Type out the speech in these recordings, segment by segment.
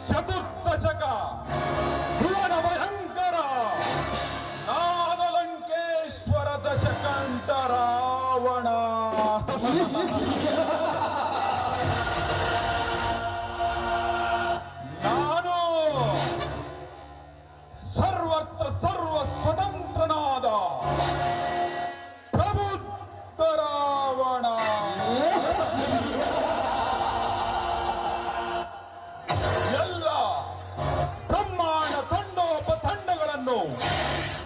ಚತುರ್ದಶಕ ಭುವನ ಭಯಂಕರ ನಾದಲಂಕೇಶ್ವರ ದಶಕಂಠ ರಾವಣ. ನಾನು ಸರ್ವತ್ರ ಸರ್ವ ಸ್ವತಂತ್ರನಾದ ಪ್ರಬುದ್ಧ ರಾವಣ. ಎಲ್ಲ ಬ್ರಹ್ಮಾಂಡ ತಂಡೋಪತಂಡಗಳನ್ನು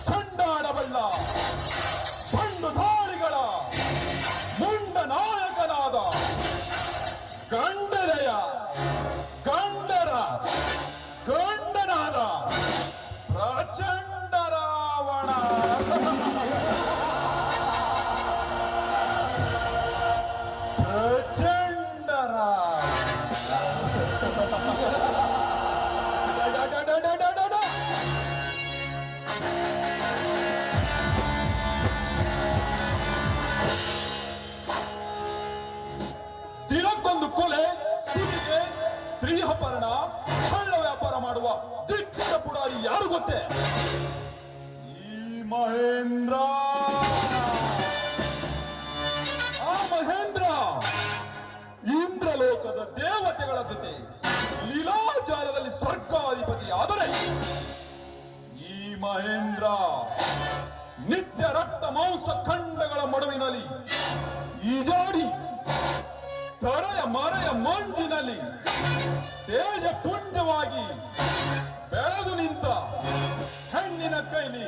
ಚಂಡಾಡಬಲ್ಲ ಬಂಡು ದಾಳಿಗಳ ಮುಂಡ ನಾಯಕನಾದ ಗಂಡನೆಯ ಗಂಡರ ಗಂಡನಾದ ಪ್ರಚಂಡ ರಾವಣ. ಪ್ರಚಂಡ ದಿನಕ್ಕೊಂದು ಕೊಲೆ, ಸುಲಿಗೆ, ಸ್ತ್ರೀ ಅಪಹರಣ, ಕಳ್ಳ ವ್ಯಾಪಾರ ಮಾಡುವ ದಿಟ್ಟ ಪುಡಾರಿ ಯಾರು ಗೊತ್ತೇ? ಈ ಮಹೇಂದ್ರ. ಆ ಮಹೇಂದ್ರ ಇಂದ್ರಲೋಕದ ದೇವತೆಗಳ ಜೊತೆ ಲೀಲಾಚಾರದಲ್ಲಿ ಸ್ವರ್ಗಾಧಿಪತಿ. ಆದರೆ ಈ ಮಹೇಂದ್ರ ನಿತ್ಯ ರಕ್ತ ಮಾಂಸ ಖಂಡಗಳ ಮಡುವಿನಲ್ಲಿ ಈಜಾಡಿ ತಡೆಯ ಮರೆಯ ಮಂಜಿನಲ್ಲಿ ತೇಜ ಪುಂಜವಾಗಿ ಬೆಳೆದು ನಿಂತ ಹೆಣ್ಣಿನ ಕೈಲಿ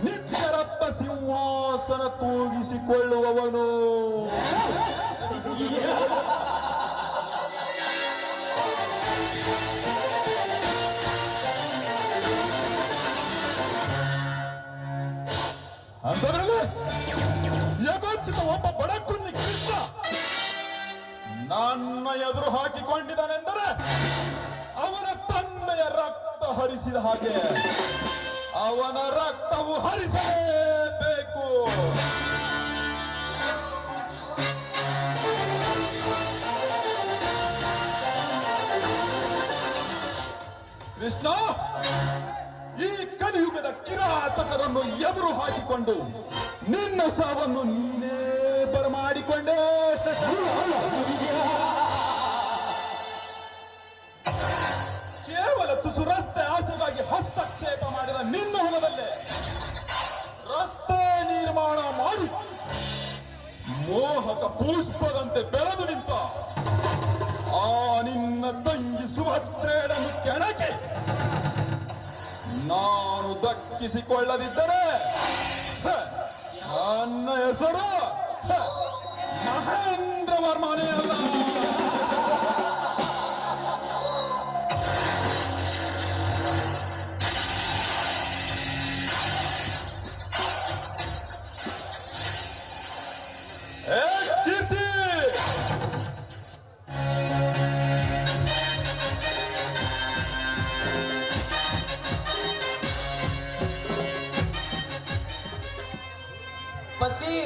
ನಿತ್ಯ ರಕ್ತ ಸಿಂಹಾಸನ ತೂಗಿಸಿಕೊಳ್ಳುವವನು. ಅಂತದ್ರಲ್ಲಿ ಯಗೋಚಿತ ಒಬ್ಬ ಬಡಕುನ್ನಿ ಕೃಷ್ಣ ನನ್ನ ಎದುರು ಹಾಕಿಕೊಂಡಿದ್ದಾನೆಂದರೆ ಅವನ ತಂದೆಯ ರಕ್ತ ಹರಿಸಿದ ಹಾಗೆ ಅವನ ರಕ್ತವು ಹರಿಸಲೇಬೇಕು. ಕೃಷ್ಣ, ಈ ಕಲಿಯುಗದ ಕಿರಾತಕರನ್ನು ಎದುರು ಹಾಕಿಕೊಂಡು ನಿನ್ನ ಸಾವನ್ನು ನೀನೇ ಬರಮಾಡಿಕೊಂಡೆ. ಕೇವಲ ತುಸು ರಸ್ತೆ ಆಸೆಗಾಗಿ ಹಸ್ತಕ್ಷೇಪ ಮಾಡಿದ ನಿನ್ನ ಹೊಲದಲ್ಲೇ ರಸ್ತೆ ನಿರ್ಮಾಣ ಮಾಡಿ ಮೋಹಕ ಪುಷ್ಪದಂತೆ ಬೆಳೆದು ನಿಂತ ಆ ನಿನ್ನ ತಂಗಿ ಸುಭದ್ರೇಳನ್ನು ಕೆಣಕಿ ನಾನು ದಕ್ಕಿಸಿಕೊಳ್ಳದಿದ್ದರೆ ನನ್ನ ಹೆಸರು ಮಹೇಂದ್ರ ವರ್ಮನೇ ಅಲ್ಲ. ಕೀರ್ತಿ, ಪತಿ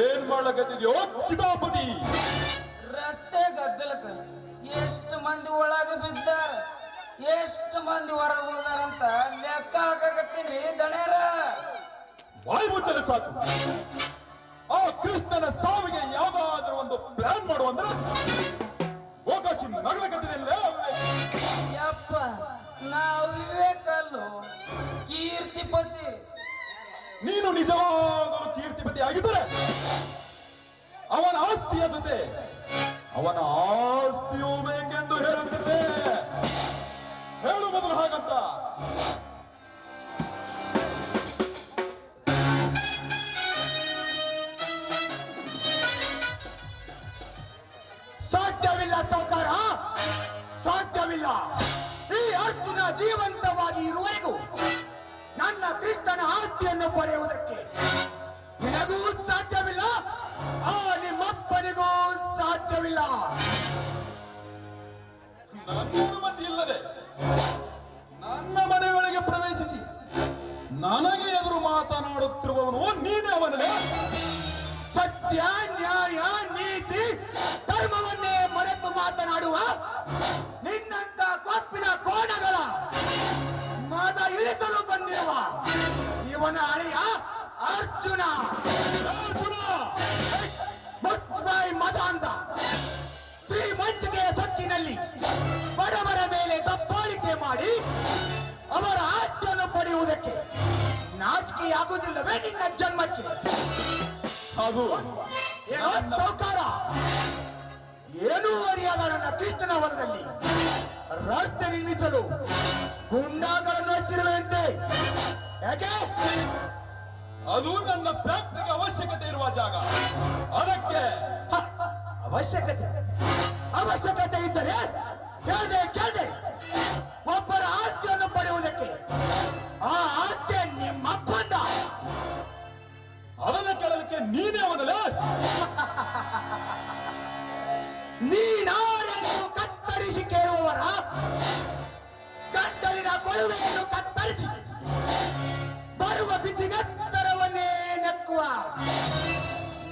ಏನ್ ಮಾಡ್ಲಕತ್ತಿದ್ಯೋ ಕಿತಾಪತಿ? ರಸ್ತೆ ಗದ್ದಲಕ ಎಷ್ಟು ಮಂದಿ ಒಳಗ ಬಿದ್ದಾರ, ಎಷ್ಟು ಮಂದಿ ಹೊರಗೆ ಉಳಿದಾರಂತ ಲೆಕ್ಕ ಹಾಕಕತ್ತೀನಿ ದಣೇರ. ಬಾಯಿ ಮುಚ್ಚಲು ಸಾಕು. ಆ ಕೃಷ್ಣನ ಸಾವಿಗೆ ಯಾವ್ದಾದ್ರೂ ಒಂದು ಪ್ಲಾನ್ ಮಾಡುವಂದ್ರೆ ಹೋಗಾಶಿ ನಗಲಕತ್ತಿದೆಲ್ಲ. ಯಪ್ಪ, ನಾವು ವಿವೇಕಲ್ಲು ಕೀರ್ತಿಪತಿ. ನೀನು ನಿಜವಾಗಲೂ ಕೀರ್ತಿಪತಿ ಆಗಿದ್ದರೆ ಅವನ ಆಸ್ತಿಯ ಜೊತೆ ಅವನ ಆಸ್ತಿಯೂ ಬೇಕೆಂದು ಹೇಳುತ್ತಿದ್ದೆ. ಹೇಳು ಮೊದಲು ಹಾಗಂತ. ಸಾಧ್ಯವಿಲ್ಲ ಸೌಕಾರ, ಸಾಧ್ಯವಿಲ್ಲ. ಈ ಅರ್ಜುನ ಜೀವಂತವಾಗಿ ಇರುವವರೆಗೂ ನನ್ನ ಕೃಷ್ಣನ ಆಸ್ತಿಯನ್ನು ಪಡೆಯುವುದಕ್ಕೆ ನಿನಗೂ ಸಾಧ್ಯವಿಲ್ಲ, ಆ ನಿಮ್ಮಪ್ಪನಿಗೂ ಸಾಧ್ಯವಿಲ್ಲ. ನನ್ನ ಅನುಮತಿ ಇಲ್ಲದೆ ನನ್ನ ಮನೆಯೊಳಗೆ ಪ್ರವೇಶಿಸಿ ನನಗೆ ಎದುರು ಮಾತನಾಡುತ್ತಿರುವವನು ನೀನೇ ಅವನೇ. ಸತ್ಯ, ನ್ಯಾಯ, ನೀತಿ, ಧರ್ಮವನ್ನೇ ಮರೆತು ಮಾತ್ರ ನಿನ್ನಂತ ಕೊಪ್ಪಿದ ಕೋಣಗಳ ಮದ ಇಳಿಸಲು ಬಂದಿರುವ ಇವನ ಅಳಿಯ ಅರ್ಜುನ. ಅರ್ಜುನ ಮುಚ್ಬಾಯಿ ಮದ ಅಂದ ಶ್ರೀಮಂತಿಕೆಯ ಸೊಕ್ಕಿನಲ್ಲಿ ಬಡವರ ಮೇಲೆ ದಬ್ಬಾಳಿಕೆ ಮಾಡಿ ಅವರ ಆಸ್ತಿಯನ್ನು ಪಡೆಯುವುದಕ್ಕೆ ನಾಚಿಕೆಯಾಗುವುದಿಲ್ಲವೇ ನಿನ್ನ ಜನ್ಮಕ್ಕೆ? ಅದು ಏನೋ ಸೌಕಾರ, ಏನೂ ಅರಿಯಾದ ನನ್ನ ಕೃಷ್ಣನ ಹೊಲದಲ್ಲಿ ರಸ್ತೆ ನಿರ್ಮಿಸಲು ಗುಂಡಾಗಳನ್ನು ಹಚ್ಚಿರುವಂತೆ. ಯಾಕೆ? ಅದು ನನ್ನ ಫ್ಯಾಕ್ಟರಿಗೆ ಅವಶ್ಯಕತೆ ಇರುವ ಜಾಗ. ಅದಕ್ಕೆ ಹ, ಅವಶ್ಯಕತೆ ಇದ್ದರೆ ಕೇಳ್ದೆ ಒಬ್ಬರ ಆಸ್ತಿಯನ್ನು ಪಡೆಯುವುದಕ್ಕೆ. ಆ ಆಸ್ತಿ ನಿಮ್ಮಪ್ಪಂದ. ಅದನ್ನು ಕೇಳಲಿಕ್ಕೆ ನೀನೇ ಅವನಲ್ಲ. ನೀನಾರೆಂದು ಕತ್ತರಿಸಿ ಕೇಳುವವರ ಗಂಟಲಿನ ಕೊಳುವೆಯನ್ನು ಕತ್ತರಿಸಿ ಬರುವ ಬಿಸಿನೆತ್ತರವನ್ನೇ ನೆಕ್ಕುವ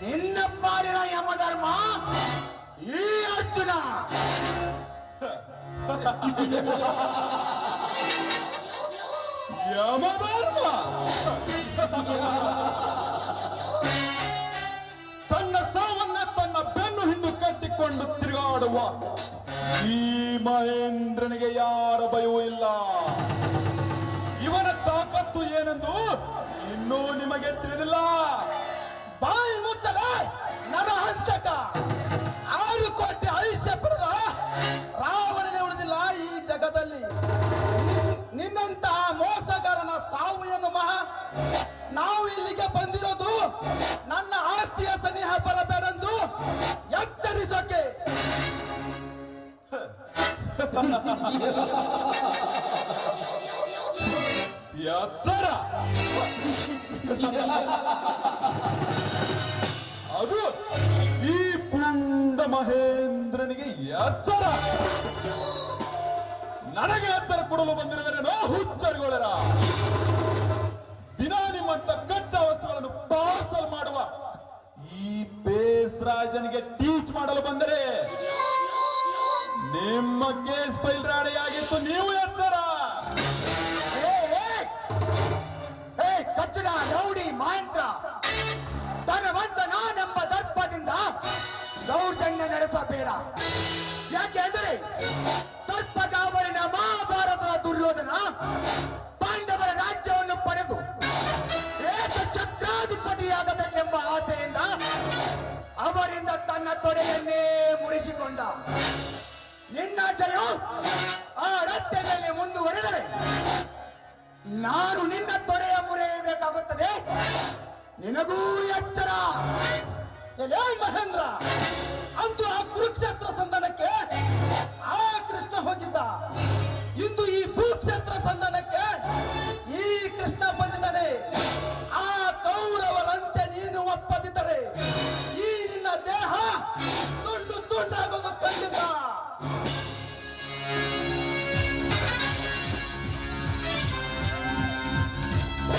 ನಿನ್ನ ಪಾಲಿನ ಯಮಧರ್ಮ ಈ ಅರ್ಜುನ. ಯಮಧರ್ಮ ತನ್ನ ಸಾವನ್ನೇ ತನ್ನ ಬೆನ್ನು ಹಿಂದು ಕಟ್ಟಿಕೊಂಡು ತಿರುಗಾಡುವ ಈ ಮಹೇಂದ್ರನಿಗೆ ಯಾರ ಭಯವೂ ಇಲ್ಲ. ಇವನ ತಾಕತ್ತು ಏನೆಂದು ಇನ್ನೂ ನಿಮಗೆ ತಿಳಿದಿಲ್ಲ. ಬಾಯಿ ಮುಚ್ಚಲೆ ನರ ಹಂಚಕ. 6 ಕೋಟಿ ಆಯುಷ್ಯ ಪಡೆದ ರಾವಣನೇ ಉಳಿದಿಲ್ಲ ಈ ಜಗದಲ್ಲಿ. ನಿನ್ನಂತಹ ಮೋಸಗಾರನ ಸಾವು ಏನು ಮಹಾ? ನಾವು ಇಲ್ಲಿಗೆ ಬಂದಿರೋದು ನನ್ನ ಆಸ್ತಿಯ ಸನಿಹ ಬರಬೇಡೆಂದು ಎಚ್ಚರಿಸೋಕೆ. ಎಚ್ಚರ ಅದು ಈ ಪುಂಡ ಮಹೇಂದ್ರನಿಗೆ ಎಚ್ಚರ. ನನಗೆ ಎಚ್ಚರ ಕೊಡಲು ಬಂದಿರುವರೇನೋ ಹುಚ್ಚರಿಗೊಳರ. ದಿನ ನಿಮ್ಮಂತ ಕಚ್ಚಾ ವಸ್ತುಗಳನ್ನು ಪಾರ್ಸಲ್ ಮಾಡುವ ಈ ಬೇಸ್ರಾಜನಿಗೆ ಟೀಚ್ ಮಾಡಲು ಬಂದರೆ ನಿಮ್ಮ ಕೇಸ್ ಫೈಲ್ ರಾಡಿಯಾಗಿತ್ತು. ನೀವು ಎಚ್ಚರ. ಕಚ್ಚಡ ರೌಡಿ ಮಹೇಂದ್ರ ಧನವಂತ ನಾನೆಂಬ ದರ್ಪದಿಂದ ದೌರ್ಜನ್ಯ ನಡೆಸಬೇಡ. ಯಾಕೆ ಅಂದರೆ ಸರ್ಪಗಾವಲಿನ ಮಹಾಭಾರತದ ದುರ್ಯೋಧನ ಪಾಂಡವರ ರಾಜ್ಯವನ್ನು ಪಡೆದು ಏಕಛತ್ರಾಧಿಪತಿಯಾಗಬೇಕೆಂಬ ಆಸೆಯಿಂದ ಅವರಿಂದ ತನ್ನ ತೊಡೆಯನ್ನೇ ಮುರಿಸಿಕೊಂಡ. ನಿನ್ನ ಜಯ ಆ ರಸ್ತೆ ಮೇಲೆ ಮುಂದುವರೆದರೆ ನಾನು ನಿನ್ನ ತೊಡೆಯ ಮುರಿಯಬೇಕಾಗುತ್ತದೆ. ನಿನಗೂ ಎಚ್ಚರ. ಎಲೇ ಮಹೇಂದ್ರ, ಅಂತೂ ಆ ಕುರುಕ್ಷೇತ್ರ ಸಂಧಾನಕ್ಕೆ ಆ ಕೃಷ್ಣ ಹೋಗಿದ್ದ. ಇಂದು ಈ ಭೂಕ್ಷೇತ್ರ ಸಂಧಾನಕ್ಕೆ ಈ ಕೃಷ್ಣ ಬಂದಿದ್ದಾನೆ. ಆ ಕೌರವರಂತೆ ನೀನು ಒಪ್ಪದಿದ್ದರೆ ಈ ನಿನ್ನ ದೇಹ ತುಂಡು ತುಂಡಾಗೋದು ಖಂಡಿತ.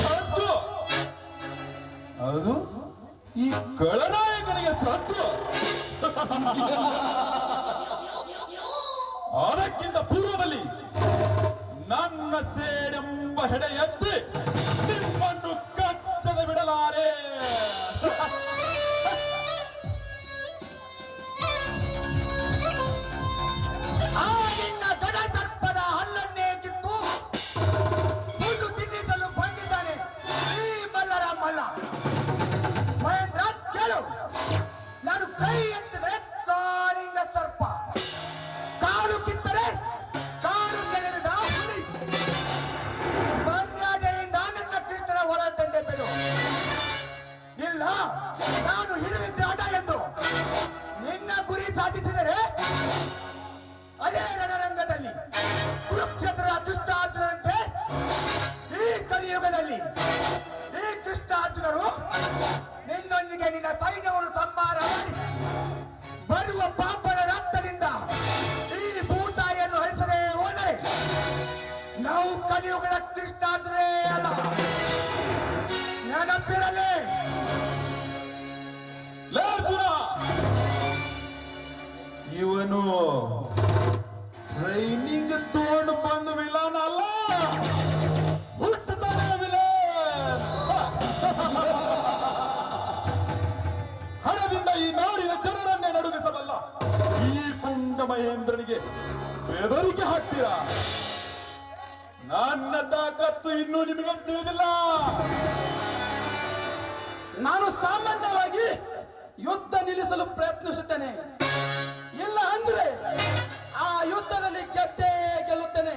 ಸದ್ದು ಅದು ಈ ಖಳನಾಯಕನಿಗೆ ಸದ್ದು. ಅದಕ್ಕಿಂತ ಪೂರ್ವದಲ್ಲಿ ನನ್ನ ಸೇಡೆಂಬ ಹೆಡೆ ಎತ್ತಿ ನಿಮ್ಮನ್ನು ಕಚ್ಚದ ಬಿಡಲಾರೆ. ಆ ನಿನ್ನ ಗಡ ಸರ್ಪದ ಹಲ್ಲನ್ನೇ ಕಿತ್ತು ಹುಲ್ಲು ತಿನ್ನಿಸಲು ಬಂದಿದ್ದಾನೆ ಈ ಮಲ್ಲರ ಮಲ್ಲ. ಮಹೇಂದ್ರ ಕೇಳು, ನಾನು ಕೈ ಎತ್ತಿದರೆ ಕಾಳಿಂಗ ಸರ್ಪ, ಕಾಲು ಕಿತ್ತರೆ ಕಾಲು ಕೆಳಗಿದ ಹುಲಿ. ಮರ್ಯಾದೆಯಿಂದ ನನ್ನ ಕೃಷ್ಣನ ಹೊರ ದಂಡೆ ಬಿಡು. ಇಲ್ಲ, ನಾನು ಹಿಡಿದಿದ್ದೆ ಆಟ ಎಂದು ನಿನ್ನ ಗುರಿ ಸಾಧಿಸಿದರೆ ಅದೇ ರಣರಂಗದಲ್ಲಿ ಕುರುಕ್ಷೇತ್ರದ ದುಷ್ಟಾರ್ಜುನಂತೆ ಈ ಕಲಿಯುಗದಲ್ಲಿ ಈ ಕೃಷ್ಣಾರ್ಜುನರು ನಿನ್ನೊಂದಿಗೆ ನಿನ್ನ ಸೈನ್ಯವನ್ನು ಸಂಹಾರ ಮಾಡಿ ಬರುವ ಪಾಪದ ರಕ್ತದಿಂದ ಈ ಭೂತಾಯಿಯನ್ನು ಹರಿಸದೆ ಹೋದರೆ ನಾವು ಕಲಿಯುಗದ ಕೃಷ್ಣಾರ್ಜುನೇ ಅಲ್ಲ. ನೆನಪಿರಲಿ. ಲೇ ಅರ್ಜುನ, ಇವನು ಮಹೇಂದ್ರನಿಗೆ ಬೆದರಿಕೆ ಹಾಕ್ತೀರಾ? ನನ್ನ ತಾಕತ್ತು ಇನ್ನೂ ನಿಮಗೆ ತಿಳಿದಿಲ್ಲ. ನಾನು ಸಾಮಾನ್ಯವಾಗಿ ಯುದ್ಧ ನಿಲ್ಲಿಸಲು ಪ್ರಯತ್ನಿಸುತ್ತೇನೆ, ಇಲ್ಲ ಅಂದ್ರೆ ಆ ಯುದ್ಧದಲ್ಲಿ ಗೆದ್ದೇ ಗೆಲ್ಲುತ್ತೇನೆ.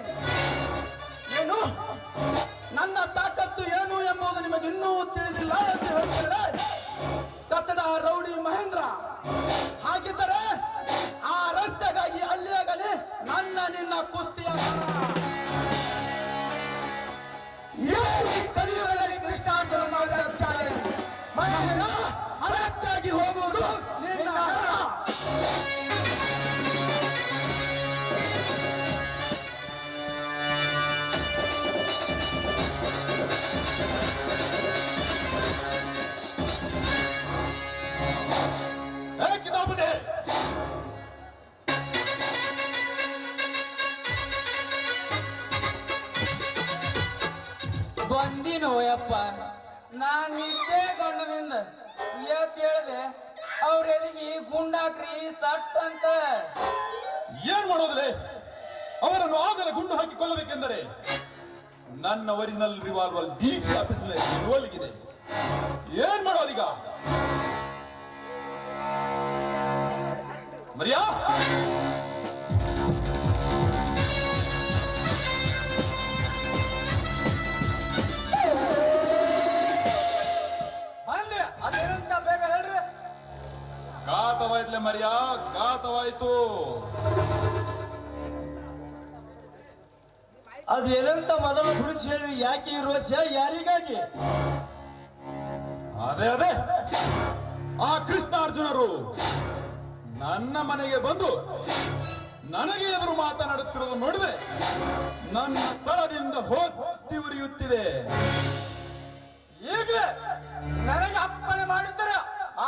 ಏನು ನನ್ನ ತಾಕತ್ತು ಏನು ಎಂಬುದು ನಿಮಗೆ ಇನ್ನೂ ತಿಳಿದಿಲ್ಲ ಎಂದು ಹೇಳ್ತಾರೆ ಕಚಡ ರೌಡಿ ಮಹೇಂದ್ರ. ಹಾಗಿದ್ದರೆ ಆ ರಸ್ತೆಗಾಗಿ ಅಲ್ಲಿ ಆಗಲಿ ನನ್ನ ನಿನ್ನ ಕುಸ್ತಿಯ ಕಲಿಯುಗದಲ್ಲಿ ಕೃಷ್ಣಾರ್ಜುನ ಮಾಡಿದ ಚಾಲೆಂಜ್ ಮಹೇಂದ್ರ, ಅದಕ್ಕಾಗಿ ಹೋಗುವುದು ನಿನ್ನ ಹಣ. ಕಿತಾಬುದೆ ಬಂದಿನೋ ಯಪ್ಪ, ನಾನ್ ನಿದ್ದೆ ಗಂಡನಿಂದ ಎದ್ದು ಹೇಳಿದೆ ಅವ್ರ ಎದಿಗೆ ಗುಂಡಾಕ್ರಿ ಸಟ್ ಅಂತ. ಏನ್ ಮಾಡೋದಿಲ್ಲ? ಅವರನ್ನು ಆಗಲೇ ಗುಂಡು ಹಾಕಿ ಕೊಲ್ಲಬೇಕೆಂದರೆ ನನ್ನ ಒರಿಜಿನಲ್ ರಿವಾಲ್ವರ್ ಡಿಸಿ ಆಫೀಸ್ನಲ್ಲಿ ಇರುವಲ್ಲಿಗಿದೆ. ಏನ್ ಮಾಡೋದೀಗ? ಮರಿಯಾ, ಬಂದೆ, ಅದೇನಂತ ಬೇಗ ಹೇಳ್ರಿ. ಘಾತವಾಯ್ತಲೆ ಮರಿಯಾ, ಘಾತವಾಯ್ತು. ಅದು ಏನಂತ ಮೊದಲು ಬಿಡಿಸಿ ಹೇಳಿ. ಯಾಕೆ ಈ ರೋಷ, ಯಾರಿಗಾಗಿ? ಅದೇ ಆ ಕೃಷ್ಣಾರ್ಜುನರು ನನ್ನ ಮನೆಗೆ ಬಂದು ನನಗೆ ಎದುರು ಮಾತನಾಡುತ್ತಿರುವುದು ನೋಡಿದರೆ ನನ್ನ ತಳದಿಂದ ಹೊತ್ತಿ ಉರಿಯುತ್ತಿದೆ. ಈಗಲೇ ನನಗೆ ಅಪ್ಪಣೆ ಮಾಡಿದ್ದರೆ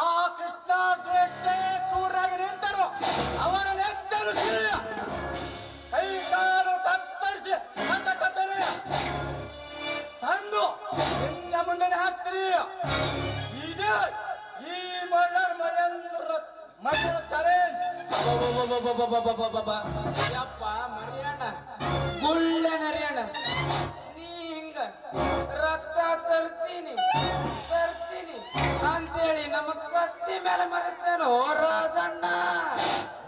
ಆ ಕೃಷ್ಣಾರ್ಜುನಷ್ಟೇ ದೂರಾಗಿ ನಿಂತರು ಅವರ ನೆತ್ತರು ಕೈ ಕಾಲು ಕತ್ತರಿಸಿ ಕಥೆ ತಂದು ನಿನ್ನ ಮುಂದೆ ಹಾಕ್ತೀರಿ. ಇದೇ ಈ ಮಳ್ಳರ್ ಮಹೇಂದ್ರ ಚಾಲೆಂಜ್. ಯಪ್ಪ ಮರಿಯಣ್ಣ, ಗುಳ್ಳೆ ನರಿಯಣ್ಣ, ನೀ ಹಿಂಗ ರಕ್ತ ತರ್ತೀನಿ ಅಂತೇಳಿ ನಮ್ಮ ಕತ್ತಿ ಮೇಲೆ ಮರೆತೇನೋ ರಾಜಣ್ಣ.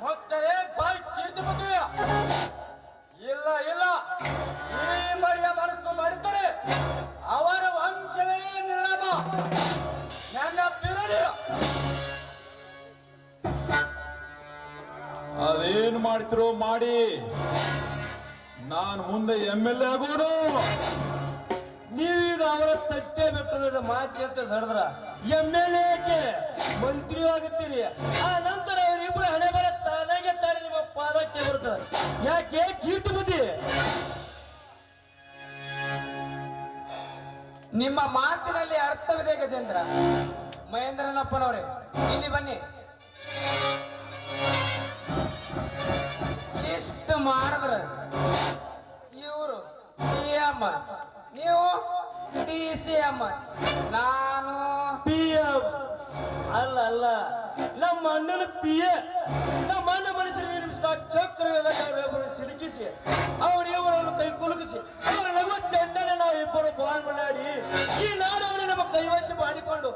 ಮತ್ತೆ ಬಾಯಿ ಕೀರ್ತಿ ಬಂದಿವೆ. ಇಲ್ಲ ಇಲ್ಲ, ಈ ಮರಿಯ ಮನಸ್ಸು ಮಾಡಿದ್ದರೆ ಅವರ ವಂಶವೇ ನಿರ್ಣಾಮ. ನನ್ನ ಪಿರಡಿ ಅದೇನು ಮಾಡ್ತಿರೋ ಮಾಡಿ, ನಾನು ಮುಂದೆ MLA ಆಗೋನು. ನೀವೀಗ ಅವರ ತಟ್ಟೆ ಬೆಟ್ಟದ ಮಾತಿ ಅಂತ ನಡೆದ್ರ MLA ಮಂತ್ರಿ ಆಗುತ್ತೀರಿ. ಆ ನಂತರ ಅವರಿಬ್ಬರು ಹಣೆ ಬರ ತಾನಾಗೆ ತಾನೇ ನಿಮ್ಮ ಪಾದಕ್ಕೆ ಬರ್ತದೆ. ಯಾಕೆ ಕೀಟು ಬುದ್ಧಿ? ನಿಮ್ಮ ಮಾತಿನಲ್ಲಿ ಅರ್ಥವಿದೆ ಗಜೇಂದ್ರ. ಮಹೇಂದ್ರನಪ್ಪನವರೇ, ಇಲ್ಲಿ ಬನ್ನಿ. ಇಷ್ಟು ಮಾಡಿದ್ರ ಇವರು CM, ನೀವು DCM, ನಾನು PM ಅಲ್ಲ ಅಲ್ಲ, ನಮ್ಮ ಅಣ್ಣನ PA. ನಮ್ಮ ಅಣ್ಣ ಮನುಷ್ಯರಿಗೆ ನಿರ್ಮಿಸಿದ ಚಕ್ರವೇದ ಸಿಲುಕಿಸಿ ಅವರು ಇವರನ್ನು ಕೈ ಕುಲುಕಿಸಿ ಅವರ ನಗು ಚೆಂಡನ ನಾವು ಇಬ್ಬರು ಬಾಳ್ ಮಾಡಿ ಈ ನಾಡವನ್ನು ನಮ್ಮ ಕೈವಶ ಮಾಡಿಕೊಂಡು